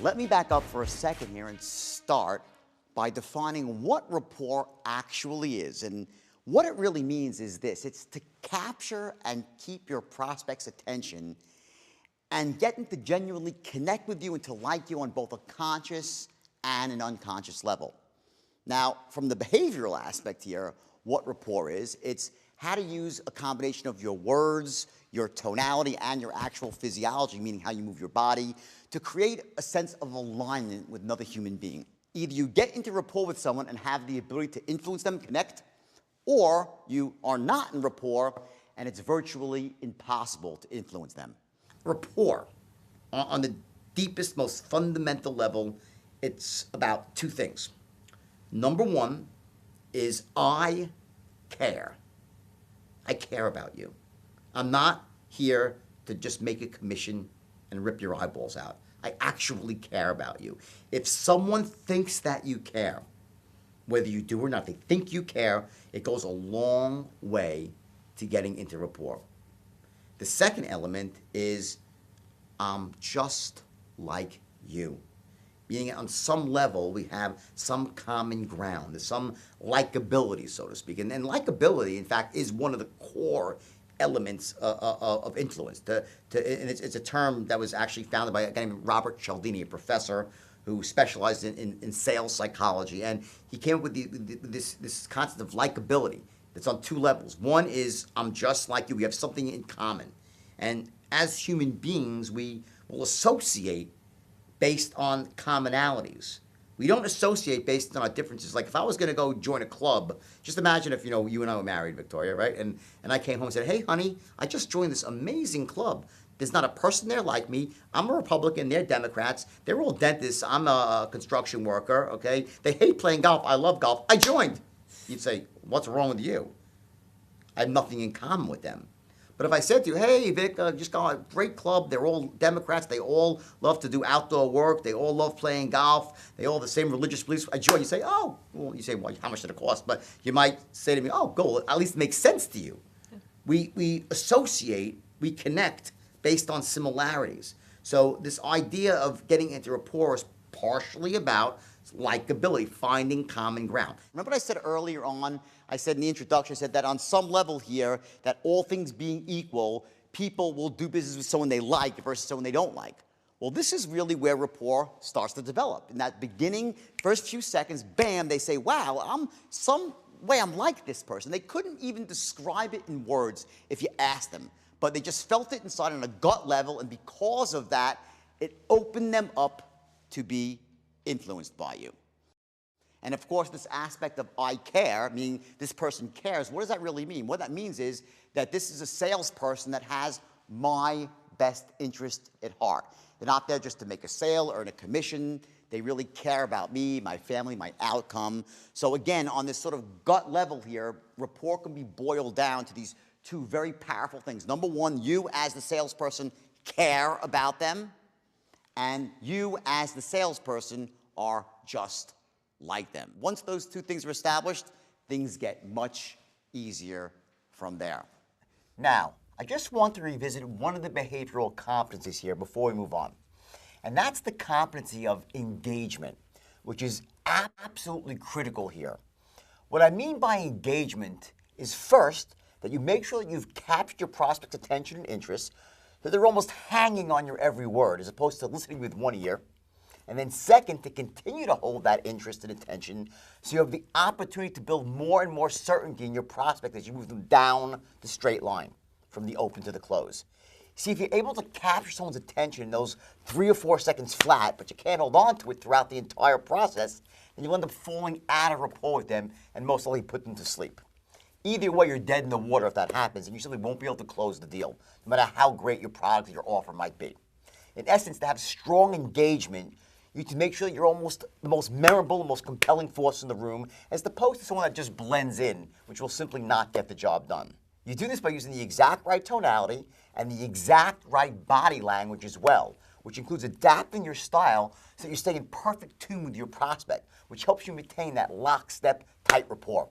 Let me back up for a second here and start by defining what rapport actually is. And what it really means is this: it's to capture and keep your prospect's attention and get them to genuinely connect with you and to like you on both a conscious and an unconscious level. Now, from the behavioral aspect here, what rapport is, it's how to use a combination of your words, your tonality, and your actual physiology, meaning how you move your body, to create a sense of alignment with another human being. Either you get into rapport with someone and have the ability to influence them, connect, or you are not in rapport and it's virtually impossible to influence them. Rapport, on the deepest, most fundamental level, it's about two things. Number one is I care. I care about you. I'm not here to just make a commission and rip your eyeballs out. I actually care about you. If someone thinks that you care, whether you do or not, they think you care, it goes a long way to getting into rapport. The second element is I'm just like you. Meaning on some level, we have some common ground. There's some likability, so to speak. And likability, in fact, is one of the core elements of influence. And it's a term that was actually founded by a guy named Robert Cialdini, a professor who specialized in sales psychology. And he came up with this concept of likability that's on two levels. One is I'm just like you. We have something in common. And as human beings, we will associate based on commonalities. We don't associate based on our differences. Like if I was going to go join a club, just imagine if you and I were married, Victoria, right? And I came home and said, hey, honey, I just joined this amazing club. There's not a person there like me. I'm a Republican. They're Democrats. They're all dentists. I'm a construction worker, okay? They hate playing golf. I love golf. I joined. You'd say, what's wrong with you? I have nothing in common with them. But if I said to you, hey, Vic, just got a great club. They're all Democrats. They all love to do outdoor work. They all love playing golf. They all have the same religious beliefs. I join. You say, oh, well, you say, well, how much did it cost? But you might say to me, oh, go. At least it makes sense to you. Yeah. We associate, we connect based on similarities. So this idea of getting into rapport is partially about likability, finding common ground. Remember what I said earlier on? I said in the introduction, I said that on some level here, that all things being equal, people will do business with someone they like versus someone they don't like. Well, this is really where rapport starts to develop. In that beginning, first few seconds, bam, they say, wow, I'm like this person. They couldn't even describe it in words if you asked them, but they just felt it inside on a gut level, and because of that, it opened them up to be influenced by you. And of course, this aspect of I care, meaning this person cares, what does that really mean? What that means is that this is a salesperson that has my best interest at heart. They're not there just to make a sale or a commission. They really care about me, my family, my outcome. So again, on this sort of gut level here, rapport can be boiled down to these two very powerful things. Number one, you as the salesperson care about them, and you as the salesperson are just like them. Once those two things are established, things get much easier from there. Now, I just want to revisit one of the behavioral competencies here before we move on. And that's the competency of engagement, which is absolutely critical here. What I mean by engagement is first, that you make sure that you've captured your prospect's attention and interest, that they're almost hanging on your every word as opposed to listening with one ear. And then second, to continue to hold that interest and attention so you have the opportunity to build more and more certainty in your prospect as you move them down the straight line from the open to the close. See, if you're able to capture someone's attention in those 3 or 4 seconds flat, but you can't hold on to it throughout the entire process, then you'll end up falling out of rapport with them and most likely put them to sleep. Either way, you're dead in the water if that happens, and you simply won't be able to close the deal, no matter how great your product or your offer might be. In essence, to have strong engagement, you need to make sure that you're almost the most memorable, the most compelling force in the room, as opposed to someone that just blends in, which will simply not get the job done. You do this by using the exact right tonality and the exact right body language as well, which includes adapting your style so that you stay in perfect tune with your prospect, which helps you maintain that lockstep, tight rapport.